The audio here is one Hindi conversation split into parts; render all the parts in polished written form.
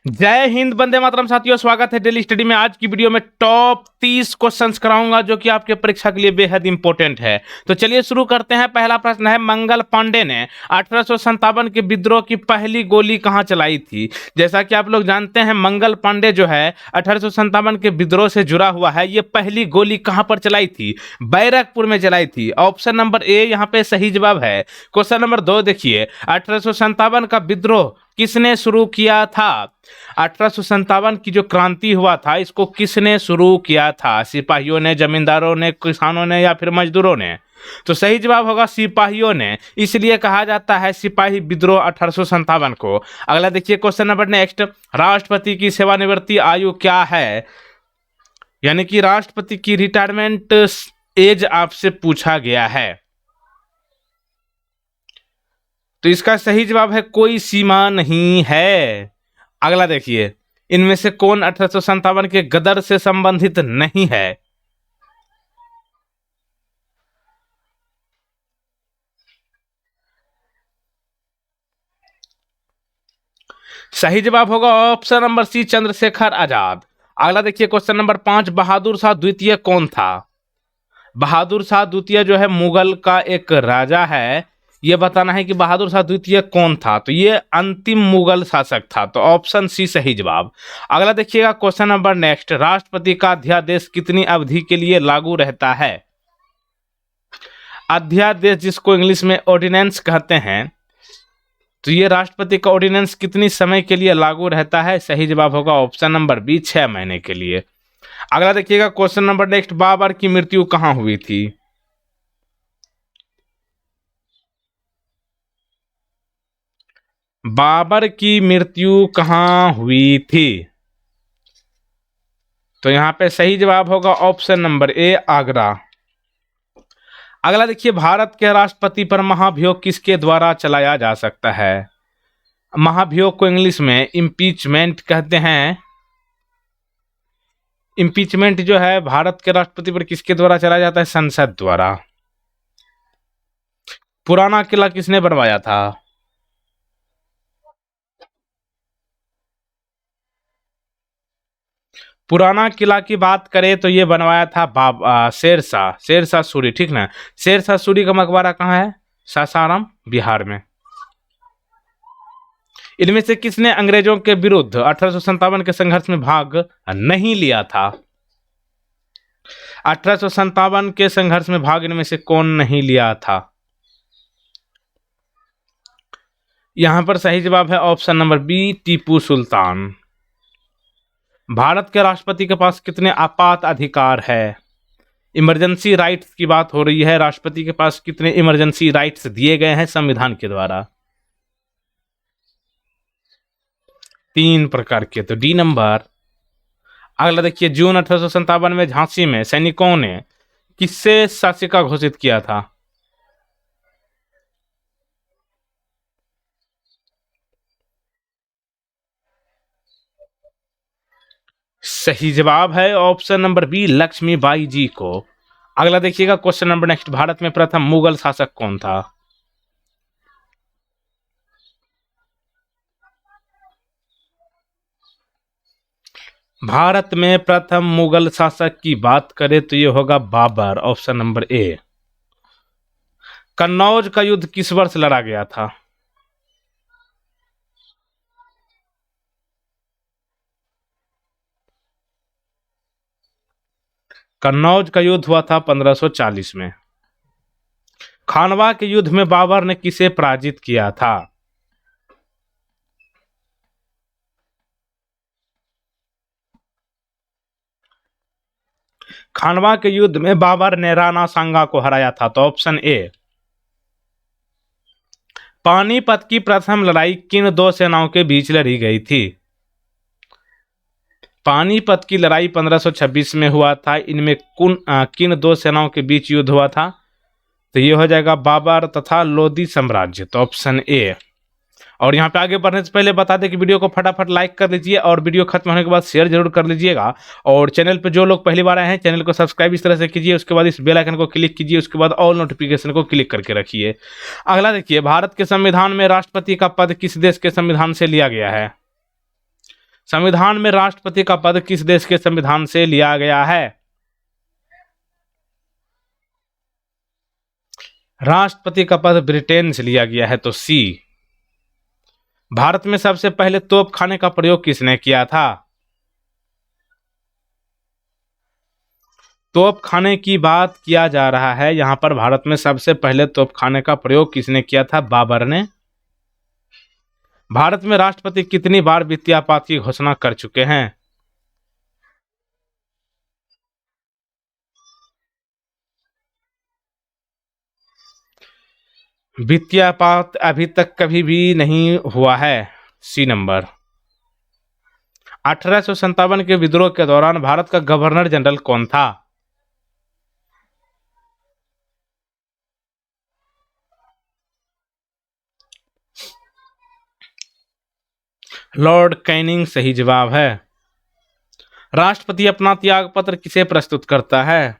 जय हिंद, वंदे मातरम। साथियों, स्वागत है डेली स्टडी में। आज की वीडियो में टॉप 30 क्वेश्चंस कराऊंगा जो कि आपके परीक्षा के लिए बेहद इंपॉर्टेंट है। तो चलिए शुरू करते हैं। पहला प्रश्न है, मंगल पांडे ने 1857 के विद्रोह की पहली गोली कहां चलाई थी? जैसा कि आप लोग जानते हैं, मंगल पांडे जो है 1857 के विद्रोह से जुड़ा हुआ है। ये पहली गोली कहां पर चलाई थी? बैरकपुर में चलाई थी। ऑप्शन नंबर ए यहां पे सही जवाब है। क्वेश्चन नंबर 2 देखिए, 1857 का विद्रोह किसने शुरू किया था? 1857 की जो क्रांति हुआ था, इसको किसने शुरू किया था? सिपाहियों ने, जमींदारों ने, किसानों ने या फिर मजदूरों ने? तो सही जवाब होगा सिपाहियों ने। इसलिए कहा जाता है सिपाही विद्रोह 1857 को। अगला देखिए क्वेश्चन नंबर नेक्स्ट, राष्ट्रपति की सेवानिवृत्ति आयु क्या है? यानी कि राष्ट्रपति की रिटायरमेंट एज आपसे पूछा गया है। तो इसका सही जवाब है कोई सीमा नहीं है। अगला देखिए, इनमें से कौन 1857 के गदर से संबंधित नहीं है? सही जवाब होगा option number C, Chandrashekhar Azad. अगला देखिए क्वेश्चन नंबर 5, बहादुर शाह द्वितीय कौन था? बहादुर शाह द्वितीय जो है मुगल का एक राजा है। यह बताना है कि बहादुर शाह द्वितीय कौन था। तो ये अंतिम मुगल शासक था। तो ऑप्शन सी सही जवाब। अगला देखिएगा क्वेश्चन नंबर नेक्स्ट, राष्ट्रपति का अध्यादेश कितनी अवधि के लिए लागू रहता है? अध्यादेश जिसको इंग्लिश में ऑर्डिनेंस कहते हैं, तो ये राष्ट्रपति का ऑर्डिनेंस कितनी समय के लिए लागू रहता है? सही जवाब होगा ऑप्शन नंबर बी, 6 महीने के लिए। अगला देखिएगा क्वेश्चन नंबर नेक्स्ट, बाबर की मृत्यु कहां हुई थी? बाबर की मृत्यु कहां हुई थी? तो यहां पे सही जवाब होगा ऑप्शन नंबर ए, आगरा। अगला देखिए, भारत के राष्ट्रपति पर महाभियोग किसके द्वारा चलाया जा सकता है? महाभियोग को इंग्लिश में इम्पीचमेंट कहते हैं। इम्पीचमेंट जो है भारत के राष्ट्रपति पर किसके द्वारा चलाया जाता है? संसद द्वारा। पुराना किला किसने बनवाया था? पुराना किला की बात करें तो ये बनवाया था शेरशाह, शेरशाह सूरी, ठीक ना। शेरशाह सूरी का मकबरा कहाँ है? सासाराम, बिहार में। इनमें से किसने अंग्रेजों के विरुद्ध 1857 के संघर्ष में भाग नहीं लिया था? 1857 के संघर्ष में भाग इनमें से कौन नहीं लिया था? यहां पर सही जवाब है option number B, Tipu Sultan. Bharat के राष्ट्रपति के पास कितने आपात अधिकार है? इमरजेंसी राइट्स की बात हो रही है। राष्ट्रपति के पास कितने इमरजेंसी राइट्स दिए गए हैं संविधान के द्वारा? 3 प्रकार के। तो डी नंबर। अगला देखिए, जून 1857 में झांसी में सैनिकों ने किससे शासिका घोषित किया था? सही जवाब है ऑप्शन नंबर बी, लक्ष्मीबाई जी को। अगला देखिएगा क्वेश्चन नंबर नेक्स्ट, भारत में प्रथम मुगल शासक कौन था? भारत में प्रथम मुगल शासक की बात करें तो यह होगा Babur, option number A. Kannauj का युद्ध किस वर्ष लड़ा गया था? कन्नौज का युद्ध हुआ था 1540 में। खानवा के युद्ध में बाबर ने किसे पराजित किया था? खानवा के युद्ध में बाबर ने राणा सांगा को हराया था। तो ऑप्शन ए। पानीपत की प्रथम लड़ाई किन दो सेनाओं के बीच लड़ी गई थी? पानीपत की लड़ाई 1526 में हुआ था। इनमें किन दो सेनाओं के बीच युद्ध हुआ था? तो ये हो जाएगा बाबर तथा लोधी साम्राज्य। तो ऑप्शन ए। और यहाँ पे आगे बढ़ने से पहले बता दें कि वीडियो को फटाफट लाइक कर लीजिए और वीडियो खत्म होने के बाद शेयर जरूर कर लीजिएगा। और चैनल पर जो लोग पहली बार आए हैं, चैनल को सब्सक्राइब इस तरह से कीजिए। उसके बाद इस बेल आइकन को क्लिक कीजिए। उसके बाद ऑल नोटिफिकेशन को क्लिक करके रखिए। अगला देखिए, भारत के संविधान में राष्ट्रपति का पद किस देश के संविधान से लिया गया है? संविधान में राष्ट्रपति का पद किस देश के संविधान से लिया गया है? राष्ट्रपति का पद ब्रिटेन से लिया गया है, तो सी। भारत में सबसे पहले तोप खाने का प्रयोग किसने किया था? तोप खाने की बात किया जा रहा है यहां पर। भारत में सबसे पहले तोप खाने का प्रयोग किसने किया था? बाबर ने। भारत में राष्ट्रपति कितनी बार वित्तीय आपात की घोषणा कर चुके हैं? वित्तीय आपात अभी तक कभी भी नहीं हुआ है, सी नंबर। 1857 के विद्रोह के दौरान भारत का गवर्नर जनरल कौन था? लॉर्ड कैनिंग सही जवाब है। राष्ट्रपति अपना त्याग पत्र किसे प्रस्तुत करता है?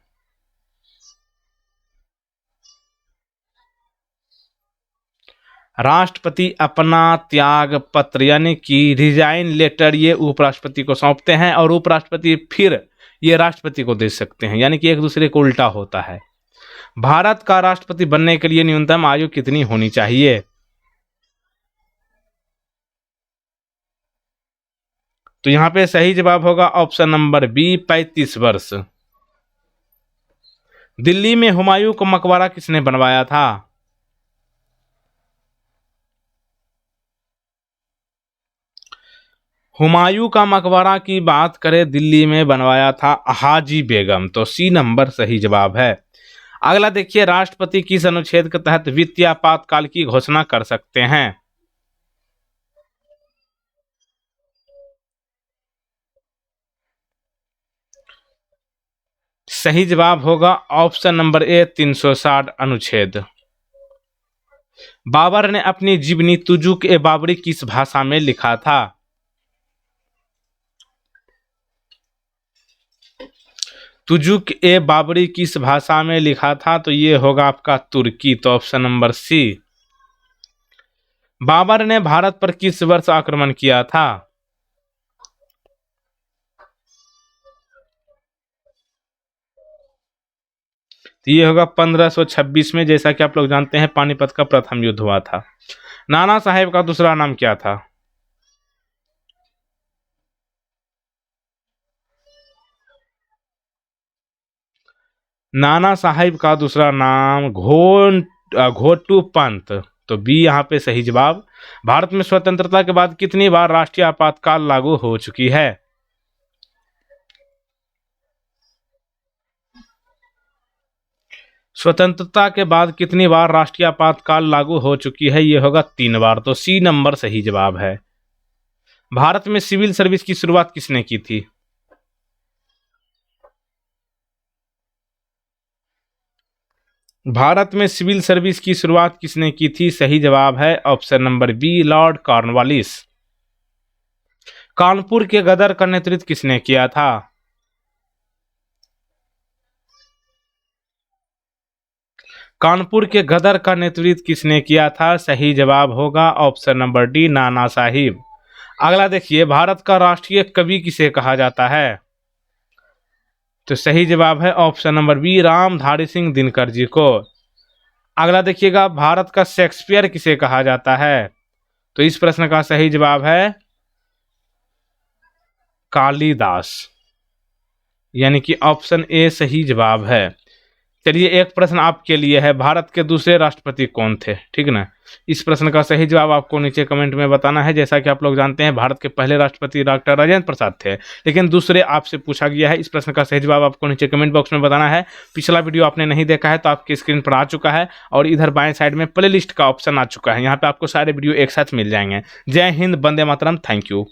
राष्ट्रपति अपना त्याग पत्र यानी कि रिजाइन लेटर ये उपराष्ट्रपति को सौंपते हैं और उपराष्ट्रपति फिर ये राष्ट्रपति को दे सकते हैं, यानी कि एक दूसरे को उल्टा होता है। भारत का राष्ट्रपति बनने के लिए न्यूनतम आयु कितनी होनी चाहिए? तो यहां पे सही जवाब होगा ऑप्शन नंबर बी, 35 वर्ष। दिल्ली में हुमायूं का मकबरा किसने बनवाया था? हुमायूं का मकबरा की बात करें, दिल्ली में बनवाया था हाजी बेगम, तो सी नंबर सही जवाब है। अगला देखिए, राष्ट्रपति किस अनुच्छेद के तहत वित्तीय आपातकाल की घोषणा कर सकते हैं? सही जवाब होगा ऑप्शन नंबर ए, 360 अनुच्छेद। बाबर ने अपनी जीवनी तुजुक ए बाबरी किस भाषा में लिखा था? तुजुक ए बाबरी किस भाषा में लिखा था? तो ये होगा आपका तुर्की, तो ऑप्शन नंबर सी। बाबर ने भारत पर किस वर्ष आक्रमण किया था? तो ये होगा 1526 में, जैसा कि आप लोग जानते हैं पानीपत का प्रथम युद्ध हुआ था। नाना साहेब का दूसरा नाम क्या था? नाना साहिब का दूसरा नाम घोटू पंत, तो बी यहाँ पे सही जवाब। भारत में स्वतंत्रता के बाद कितनी बार राष्ट्रीय आपातकाल लागू हो चुकी है? स्वतंत्रता के बाद कितनी बार राष्ट्रीय आपातकाल लागू हो चुकी है? ये होगा 3 बार, तो सी नंबर सही जवाब है। भारत में सिविल सर्विस की शुरुआत किसने की थी? भारत में सिविल सर्विस की शुरुआत किसने की थी? सही जवाब है option number B, Lord Cornwallis. Kanpur के गदर का नेतृत्व किसने किया था? कानपुर के गदर का नेतृत्व किसने किया था? सही जवाब होगा option number D, Nana Sahib. अगला देखिए, भारत का राष्ट्रीय कवि किसे कहा जाता है? तो सही जवाब है option number B, Ramdhari Singh Dinkar ji को। अगला देखिएगा, भारत का शेक्सपियर किसे कहा जाता है? तो इस प्रश्न का सही जवाब है कालिदास, यानी कि ऑप्शन ए सही जवाब है। चलिए, एक प्रश्न आपके लिए है, भारत के दूसरे राष्ट्रपति कौन थे? ठीक ना, इस प्रश्न का सही जवाब आपको नीचे कमेंट में बताना है। जैसा कि आप लोग जानते हैं भारत के पहले राष्ट्रपति डॉक्टर राजेंद्र प्रसाद थे, लेकिन दूसरे आपसे पूछा गया है। इस प्रश्न का सही जवाब आपको नीचे कमेंट बॉक्स में बताना है। पिछला वीडियो आपने नहीं देखा है तो आपकी स्क्रीन पर आ चुका है, और इधर बाएं साइड में प्ले लिस्ट का ऑप्शन आ चुका है, यहाँ पे आपको सारे वीडियो एक साथ मिल जाएंगे। जय हिंद, वंदे मातरम, थैंक यू।